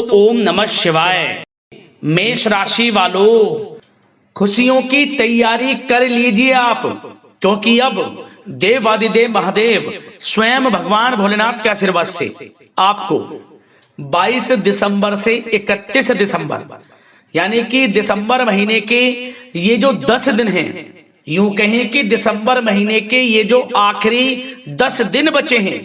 ओम नमः शिवाय। मेष राशि वालों, खुशियों की तैयारी कर लीजिए आप, क्योंकि अब देवादिदेव महादेव स्वयं भगवान भोलेनाथ के आशीर्वाद से आपको 22 दिसंबर से 31 दिसंबर यानी कि दिसंबर महीने के ये जो 10 दिन हैं, यूं कहें कि दिसंबर महीने के ये जो आखिरी 10 दिन बचे हैं,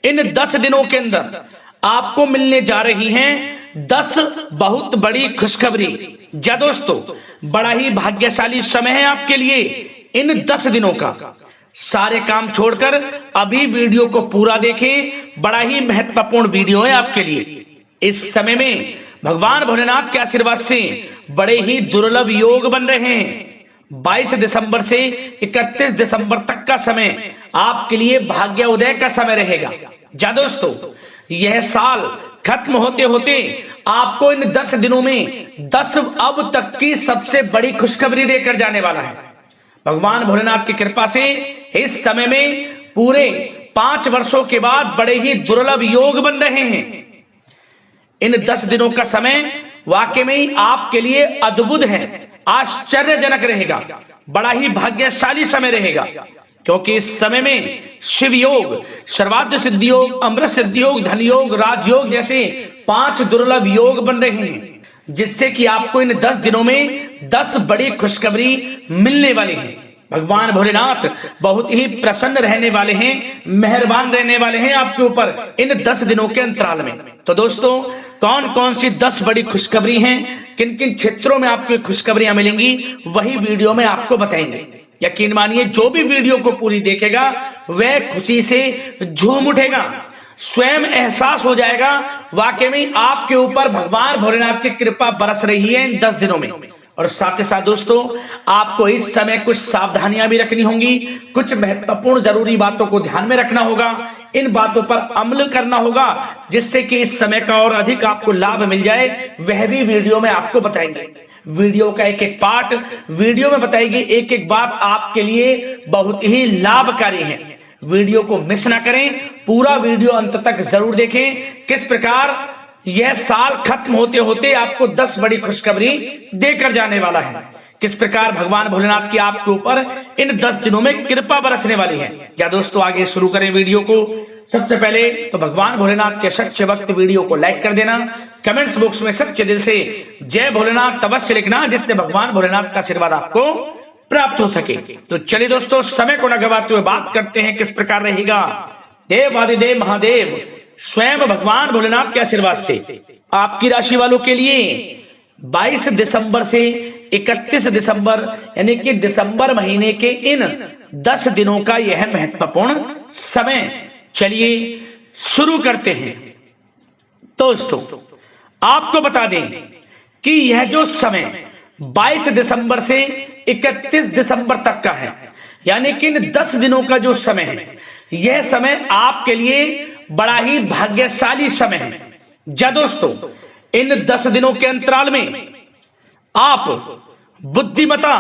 इन 10 दिनों के अंदर आपको मिलने जा रही हैं 10 बहुत बड़ी खुशखबरी। जा दोस्तों, बड़ा ही भाग्यशाली समय है आपके लिए इन 10 दिनों का। सारे काम छोड़कर अभी वीडियो को पूरा देखें, बड़ा ही महत्वपूर्ण वीडियो है आपके लिए। इस समय में भगवान भोलेनाथ के आशीर्वाद से बड़े ही दुर्लभ योग बन रहे हैं। 22 दिसंबर से 31 दिसंबर तक का समय आपके लिए भाग्य उदय का समय रहेगा। जा दोस्तों, यह साल खत्म होते होते आपको इन 10 दिनों में 10 अब तक की सबसे बड़ी खुशखबरी देकर जाने वाला है। भगवान भोलेनाथ की कृपा से इस समय में पूरे 5 वर्षों के बाद बड़े ही दुर्लभ योग बन रहे हैं। इन 10 दिनों का समय वाकई में ही आपके लिए अद्भुत है, आश्चर्यजनक रहेगा, बड़ा ही भाग्यशाली समय रहेगा, क्योंकि इस समय में शिव योग, सर्वाद्य सिद्धि योग, अमृत सिद्धि योग, धन योग, राजयोग जैसे 5 दुर्लभ योग बन रहे हैं, जिससे कि आपको इन 10 दिनों में 10 बड़ी खुशखबरी मिलने वाली है। भगवान भोलेनाथ बहुत ही प्रसन्न रहने वाले हैं, मेहरबान रहने वाले हैं आपके ऊपर इन 10 दिनों के अंतराल में। तो दोस्तों, कौन कौन सी 10 बड़ी खुशखबरी हैं, किन किन क्षेत्रों में आपको खुशखबरियां मिलेंगी, वही वीडियो में आपको बताएंगे। यकीन मानिए, जो भी वीडियो को पूरी देखेगा वह खुशी से झूम उठेगा, स्वयं एहसास हो जाएगा वाकई में आपके ऊपर भगवान भोलेनाथ की कृपा बरस रही है इन 10 दिनों में। और साथ ही साथ दोस्तों, आपको इस समय कुछ सावधानियां भी रखनी होंगी, कुछ महत्वपूर्ण जरूरी बातों को ध्यान में रखना होगा, इन बातों पर अमल करना होगा, जिससे कि इस समय का और अधिक आपको लाभ मिल जाए, वह भी वीडियो में आपको बताएंगे। वीडियो का एक एक पार्ट वीडियो में बताएगी, एक एक बात आपके लिए बहुत ही लाभकारी है। वीडियो को मिस ना करें, पूरा वीडियो अंत तक जरूर देखें, किस प्रकार यह साल खत्म होते होते आपको 10 बड़ी खुशखबरी देकर जाने वाला है, किस प्रकार भगवान भोलेनाथ की आपके ऊपर इन 10 दिनों में कृपा बरसने वाली है। क्या दोस्तों, आगे शुरू करें वीडियो को। सबसे पहले तो भगवान भोलेनाथ के सच्चे भक्त वीडियो को लाइक कर देना, कमेंट्स बॉक्स में सच्चे दिल से जय भोलेनाथ अवश्य लिखना, जिससे भगवान भोलेनाथ का आशीर्वाद आपको प्राप्त हो सके। तो चलिए दोस्तों, समय को न गवाते हुए बात करते हैं किस प्रकार रहेगा देवादिदेव महादेव स्वयं भगवान भोलेनाथ के आशीर्वाद से आपकी राशि वालों के लिए 22 दिसंबर से 31 दिसंबर यानी कि दिसंबर महीने के इन 10 दिनों का यह महत्वपूर्ण समय। चलिए शुरू करते हैं। दोस्तों, आपको बता दें कि यह जो समय 22 दिसंबर से 31 दिसंबर तक का है, यानी कि इन 10 दिनों का जो समय है, यह समय आपके लिए बड़ा ही भाग्यशाली समय है। जा दोस्तों, इन 10 दिनों के अंतराल में आप बुद्धिमता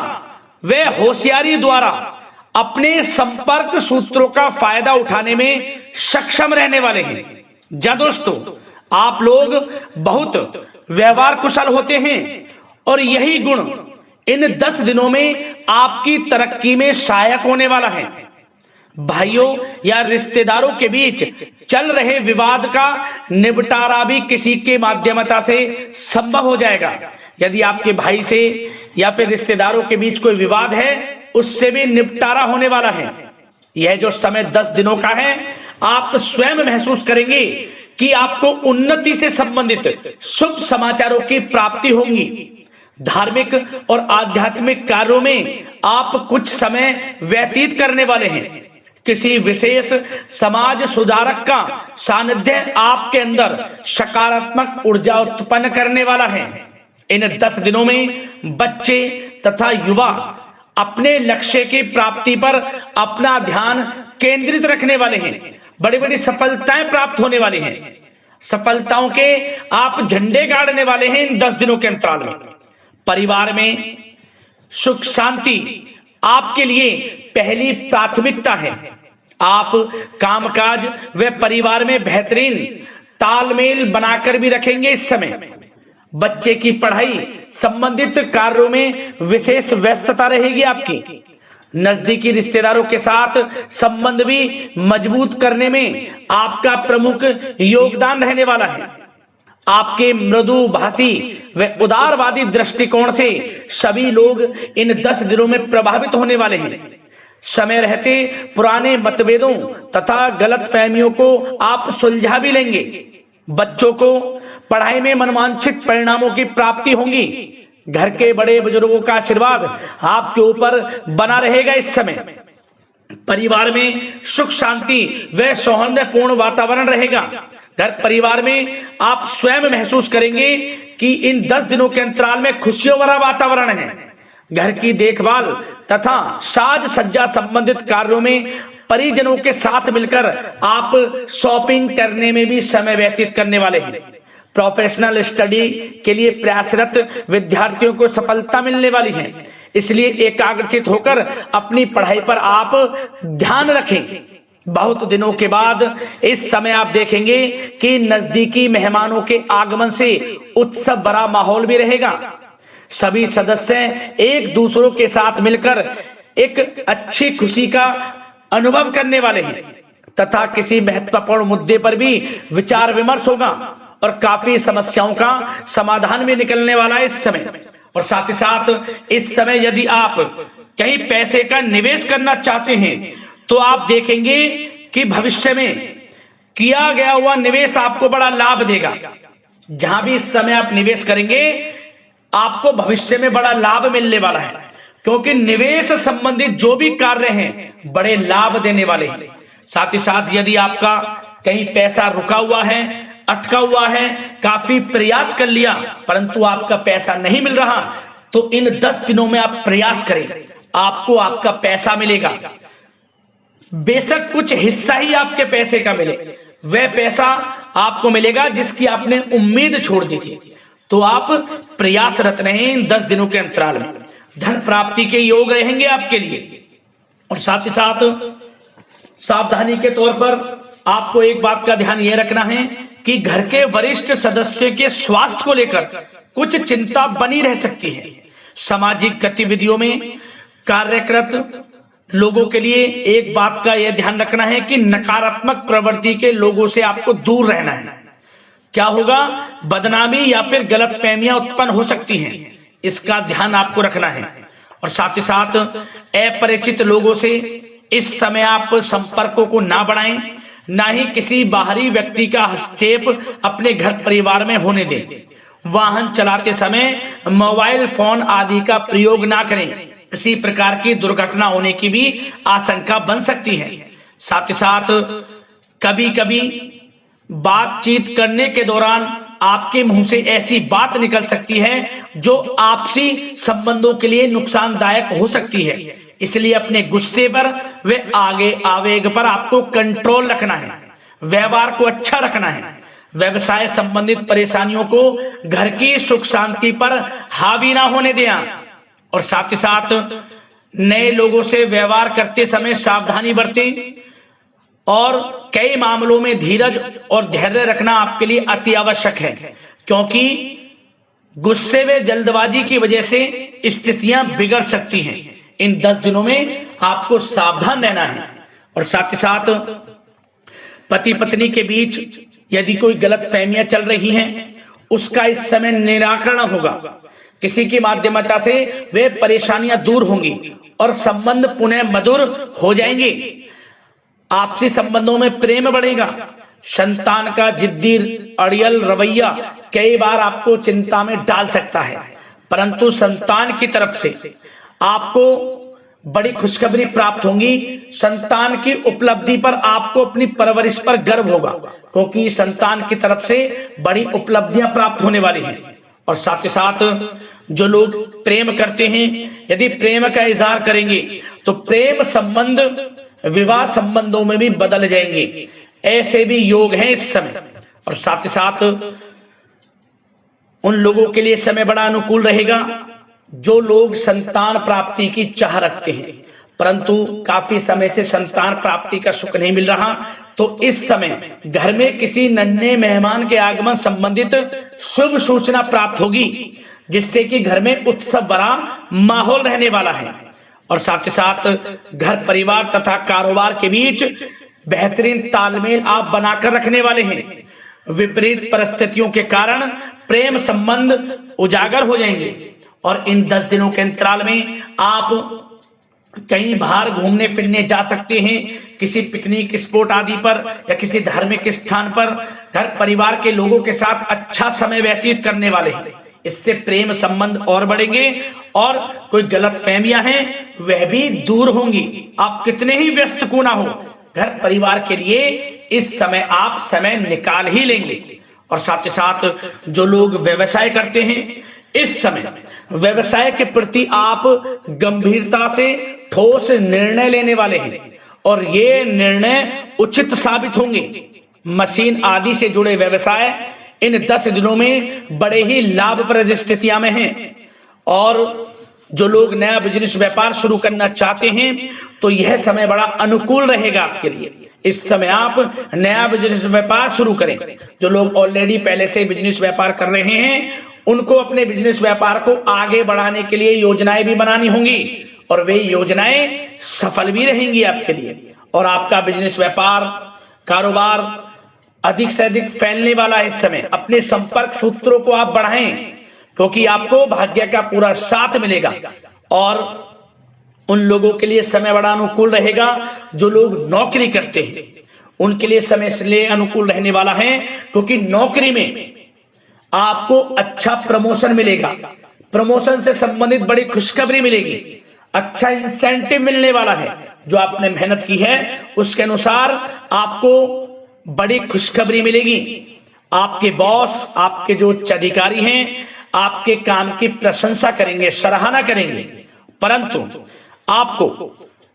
व होशियारी द्वारा अपने संपर्क सूत्रों का फायदा उठाने में सक्षम रहने वाले हैं। जा दोस्तों, आप लोग बहुत व्यवहार कुशल होते हैं और यही गुण इन 10 दिनों में आपकी तरक्की में सहायक होने वाला है। भाइयों या रिश्तेदारों के बीच चल रहे विवाद का निपटारा भी किसी के माध्यमता से संभव हो जाएगा। यदि आपके भाई से या फिर रिश्तेदारों के बीच कोई विवाद है, उससे भी निपटारा होने वाला है। यह जो समय 10 दिनों का है, आप स्वयं महसूस करेंगे कि आपको उन्नति से संबंधित शुभ समाचारों की प्राप्ति होगी। धार्मिक और आध्यात्मिक कार्यों में आप कुछ समय व्यतीत करने वाले हैं। किसी विशेष समाज सुधारक का सानिध्य आपके अंदर सकारात्मक ऊर्जा उत्पन्न करने वाला है। इन 10 दिनों में बच्चे तथा युवा अपने लक्ष्य की प्राप्ति पर अपना ध्यान केंद्रित रखने वाले हैं। बड़ी बड़ी सफलताएं प्राप्त होने वाली हैं। सफलताओं के आप झंडे गाड़ने वाले हैं इन 10 दिनों के अंतराल में। परिवार में सुख शांति आपके लिए पहली प्राथमिकता है। आप कामकाज व परिवार में बेहतरीन तालमेल बनाकर भी रखेंगे। इस समय बच्चे की पढ़ाई संबंधित कार्यों में विशेष व्यस्तता रहेगी आपकी। नजदीकी रिश्तेदारों के साथ संबंध भी मजबूत करने में आपका प्रमुख योगदान रहने वाला है। आपके मृदुभाषी व उदारवादी दृष्टिकोण से सभी लोग इन 10 दिनों में प्रभावित होने वाले हैं। समय रहते पुराने मतभेदों तथा गलतफहमियों को आप सुलझा भी लेंगे। बच्चों को पढ़ाई में मनवांछित परिणामों की प्राप्ति होगी। घर के बड़े बुजुर्गों का आशीर्वाद आपके ऊपर बना रहेगा। इस समय परिवार में सुख शांति व सौहार्दपूर्ण वातावरण रहेगा। घर परिवार में आप स्वयं महसूस करेंगे कि इन 10 दिनों के अंतराल में खुशियों भरा वातावरण है। घर की देखभाल तथा साज सज्जा संबंधित कार्यों में परिजनों के साथ मिलकर आप शॉपिंग करने में भी समय व्यतीत करने वाले हैं। प्रोफेशनल स्टडी के लिए प्रयासरत विद्यार्थियों को सफलता मिलने वाली है, इसलिए एकाग्रचित होकर अपनी पढ़ाई पर आप ध्यान रखें। बहुत दिनों के बाद इस समय आप देखेंगे कि नजदीकी मेहमानों के आगमन से उत्सव भरा माहौल भी रहेगा। सभी सदस्य एक दूसरों के साथ मिलकर एक अच्छी खुशी का अनुभव करने वाले हैं तथा किसी महत्वपूर्ण मुद्दे पर भी विचार विमर्श होगा और काफी समस्याओं का समाधान भी निकलने वाला है इस समय। और साथ ही साथ इस समय यदि आप कहीं पैसे का निवेश करना चाहते हैं तो आप देखेंगे कि भविष्य में किया गया हुआ निवेश आपको बड़ा लाभ देगा। जहां भी इस समय आप निवेश करेंगे आपको भविष्य में बड़ा लाभ मिलने वाला है, क्योंकि निवेश संबंधित जो भी कार्य हैं बड़े लाभ देने वाले हैं। साथ ही साथ यदि आपका कहीं पैसा रुका हुआ है, अटका हुआ है, काफी प्रयास कर लिया परंतु आपका पैसा नहीं मिल रहा, तो इन 10 दिनों में आप प्रयास करें, आपको आपका पैसा मिलेगा। बेशक कुछ हिस्सा ही आपके पैसे का मिले, वह पैसा आपको मिलेगा जिसकी आपने उम्मीद छोड़ दी थी। तो आप प्रयासरत रहें इन 10 दिनों के अंतराल में। धन प्राप्ति के योग रहेंगे आपके लिए। और साथ ही साथ सावधानी के तौर पर आपको एक बात का ध्यान यह रखना है कि घर के वरिष्ठ सदस्य के स्वास्थ्य को लेकर कुछ चिंता बनी रह सकती है। सामाजिक गतिविधियों में कार्यरत लोगों के लिए एक बात का यह ध्यान रखना है कि नकारात्मक प्रवृत्ति के लोगों से आपको दूर रहना है। क्या होगा, बदनामी या फिर गलतफहमियां उत्पन्न हो सकती हैं, इसका ध्यान आपको रखना है। और साथ ही साथ अपरिचित लोगों से इस समय आप संपर्कों को ना बढ़ाएं, ना ही किसी बाहरी व्यक्ति का हस्तक्षेप अपने घर परिवार में होने दें। वाहन चलाते समय मोबाइल फोन आदि का प्रयोग ना करें, किसी प्रकार की दुर्घटना होने की भी आशंका बन सकती है। साथ ही साथ कभी कभी बातचीत करने के दौरान आपके मुंह से ऐसी बात निकल सकती है जो आपसी संबंधों के लिए नुकसानदायक हो सकती है, इसलिए अपने गुस्से पर व आगे आवेग पर आपको कंट्रोल रखना है। व्यवहार को अच्छा रखना है। व्यवसाय संबंधित परेशानियों को घर की सुख शांति पर हावी ना होने दें। और साथ ही साथ नए लोगों से व्यवहार करते समय सावधानी बरतें और कई मामलों में धीरज और धैर्य रखना आपके लिए अति आवश्यक है, क्योंकि गुस्से व जल्दबाजी की वजह से स्थितियां बिगड़ सकती हैं। इन 10 दिनों में आपको सावधान रहना है। और साथ ही साथ पति पत्नी के बीच यदि कोई गलतफहमियां चल रही हैं उसका इस समय निराकरण होगा। किसी की माध्यमता से वे परेशानियां दूर होंगी और संबंध पुनः मधुर हो जाएंगे। आपसी संबंधों में प्रेम बढ़ेगा। संतान का जिद्दी अड़ियल रवैया कई बार आपको चिंता में डाल सकता है, परंतु संतान की तरफ से आपको बड़ी खुशखबरी प्राप्त होगी। संतान की उपलब्धि पर आपको अपनी परवरिश पर गर्व होगा, क्योंकि संतान की तरफ से बड़ी उपलब्धियां प्राप्त होने वाली हैं। और साथ ही साथ जो लोग प्रेम करते हैं यदि प्रेम का इजहार करेंगे तो प्रेम संबंध विवाह संबंधों में भी बदल जाएंगे, ऐसे भी योग हैं इस समय। और साथ ही साथ उन लोगों के लिए समय बड़ा अनुकूल रहेगा जो लोग संतान प्राप्ति की चाह रखते हैं, परंतु काफी समय से संतान प्राप्ति का सुख नहीं मिल रहा, तो इस समय घर में किसी नन्हे मेहमान के आगमन संबंधित शुभ सूचना प्राप्त होगी, जिससे कि घर में उत्सव भरा माहौल रहने वाला है। और साथ ही साथ घर परिवार तथा कारोबार के बीच बेहतरीन तालमेल आप बनाकर रखने वाले हैं। विपरीत परिस्थितियों के कारण प्रेम संबंध उजागर हो जाएंगे और इन 10 दिनों के अंतराल में आप कहीं बाहर घूमने फिरने जा सकते हैं, किसी पिकनिक स्पॉट आदि पर या किसी धार्मिक स्थान पर घर परिवार के लोगों के साथ अच्छा समय व्यतीत करने वाले हैं। इससे प्रेम संबंध और बढ़ेंगे और कोई गलतफहमियां हैं वह भी दूर होंगी। आप कितने ही व्यस्त क्यों ना हो, घर परिवार के लिए इस समय आप समय निकाल ही लेंगे। और साथ ही साथ जो लोग व्यवसाय करते हैं, इस समय व्यवसाय के प्रति आप गंभीरता से ठोस निर्णय लेने वाले हैं और ये निर्णय उचित साबित होंगे। मशीन आदि से जुड़े व्यवसाय इन 10 दिनों में बड़े ही लाभप्रद स्थितियां में हैं। और जो लोग नया बिजनेस व्यापार शुरू करना चाहते हैं तो यह समय बड़ा अनुकूल रहेगा आपके लिए। इस समय आप नया बिजनेस व्यापार शुरू करें। जो लोग ऑलरेडी पहले से बिजनेस व्यापार कर रहे हैं उनको अपने बिजनेस व्यापार को आगे बढ़ाने के लिए योजनाएं भी बनानी होंगी और वे योजनाएं सफल भी रहेंगी आपके लिए। और आपका बिजनेस व्यापार कारोबार अधिक से अधिक फैलने वाला है। इस समय अपने संपर्क सूत्रों को आप बढ़ाएं क्योंकि आपको भाग्य का पूरा साथ मिलेगा। और उन लोगों के लिए समय बड़ा अनुकूल रहेगा जो लोग नौकरी करते हैं, उनके लिए समय इसलिए अनुकूल रहने वाला है क्योंकि नौकरी में आपको अच्छा प्रमोशन मिलेगा, प्रमोशन से संबंधित बड़ी खुशखबरी मिलेगी, अच्छा इंसेंटिव मिलने वाला है। जो आपने मेहनत की है उसके अनुसार आपको बड़ी खुशखबरी मिलेगी। आपके बॉस, आपके जो उच्च अधिकारी हैं आपके काम की प्रशंसा करेंगे, सराहना करेंगे। परंतु आपको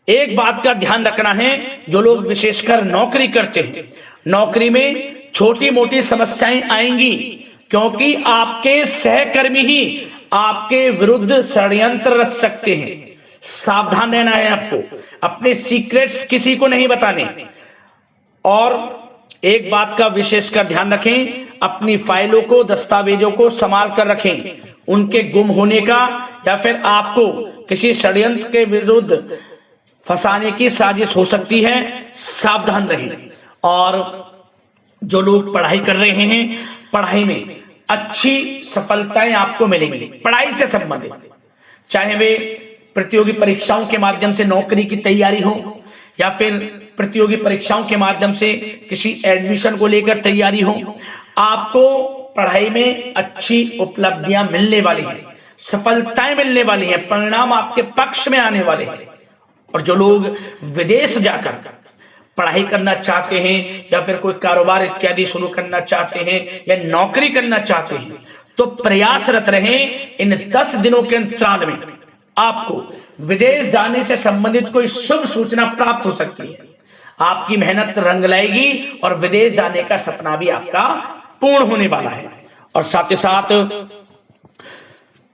एक बात का ध्यान रखना है, जो लोग विशेषकर नौकरी करते हैं, नौकरी में छोटी मोटी समस्याएं आएंगी क्योंकि आपके सहकर्मी ही आपके विरुद्ध षड्यंत्र रच सकते हैं। सावधान रहना है आपको, अपने सीक्रेट्स किसी को नहीं बताने। और एक बात का विशेषकर ध्यान रखें, अपनी फाइलों को, दस्तावेजों को संभाल कर रखें। उनके गुम होने का या फिर आपको किसी षड्यंत्र के विरुद्ध फंसाने की साजिश हो सकती है, सावधान रहें। और जो लोग पढ़ाई कर रहे हैं, पढ़ाई में अच्छी सफलताएं आपको मिलेंगी। पढ़ाई से संबंधित, चाहे वे प्रतियोगी परीक्षाओं के माध्यम से नौकरी की तैयारी हो या फिर प्रतियोगी परीक्षाओं के माध्यम से किसी एडमिशन को लेकर तैयारी हो, आपको पढ़ाई में अच्छी उपलब्धियां मिलने वाली हैं, सफलताएं मिलने वाली हैं, परिणाम आपके पक्ष में आने वाले हैं। और जो लोग विदेश जाकर पढ़ाई करना चाहते हैं या फिर कोई कारोबार इत्यादि शुरू करना चाहते हैं या नौकरी करना चाहते हैं तो प्रयासरत रहें। इन 10 दिनों के अंतराल में आपको विदेश जाने से संबंधित कोई शुभ सूचना प्राप्त हो सकती है। आपकी मेहनत रंग लाएगी और विदेश जाने का सपना भी आपका पूर्ण होने वाला है। और साथ ही साथ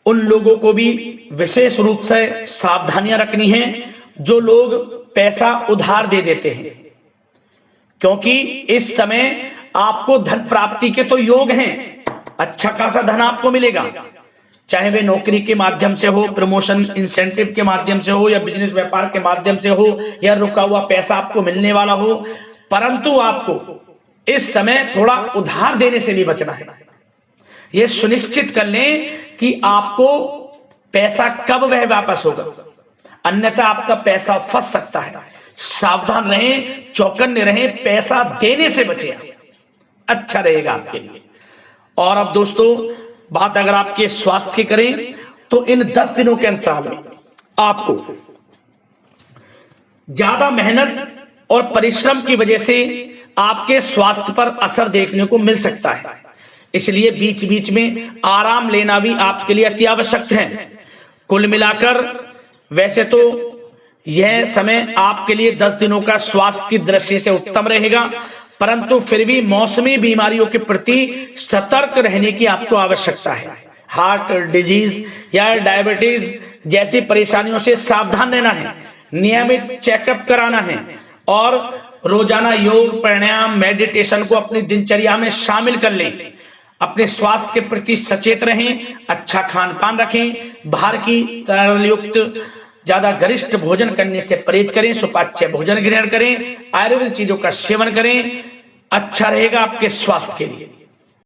उन लोगों को भी विशेष रूप से सावधानियां रखनी है जो लोग पैसा उधार दे देते हैं, क्योंकि इस समय आपको धन प्राप्ति के तो योग हैं, अच्छा खासा धन आपको मिलेगा, चाहे वे नौकरी के माध्यम से हो, प्रमोशन इंसेंटिव के माध्यम से हो या बिजनेस व्यापार के माध्यम से हो या रुका हुआ पैसा आपको मिलने वाला हो। परंतु आपको इस समय थोड़ा उधार देने से भी बचना है। यह सुनिश्चित कर लें कि आपको पैसा कब वह वापस होगा, अन्यथा आपका पैसा फंस सकता है। सावधान रहें, चौकन्ने रहें, पैसा देने से बचें, अच्छा रहेगा आपके लिए। और अब दोस्तों बात अगर आपके स्वास्थ्य की करें तो इन 10 दिनों के अंतराल में आपको ज्यादा मेहनत और परिश्रम की वजह से आपके स्वास्थ्य पर असर देखने को मिल सकता है, इसलिए बीच बीच में आराम लेना भी आपके लिए अति आवश्यक है। कुल मिलाकर वैसे तो यह समय आपके लिए 10 दिनों का स्वास्थ्य की दृष्टि से उत्तम रहेगा, परंतु फिर भी मौसमी बीमारियों के प्रति सतर्क रहने की आपको आवश्यकता है। हार्ट डिजीज या डायबिटीज जैसी परेशानियों से सावधान रहना है, नियमित चेकअप कराना है और रोजाना योग, प्राणायाम, मेडिटेशन को अपनी दिनचर्या में शामिल कर लें। अपने स्वास्थ्य के प्रति सचेत रहें, अच्छा खान पान रखें, बाहर की तरल युक्त ज्यादा गरिष्ठ भोजन करने से परहेज करें, सुपाच्य भोजन ग्रहण करें, आयुर्वेदिक चीजों का सेवन करें, अच्छा रहेगा आपके स्वास्थ्य के लिए।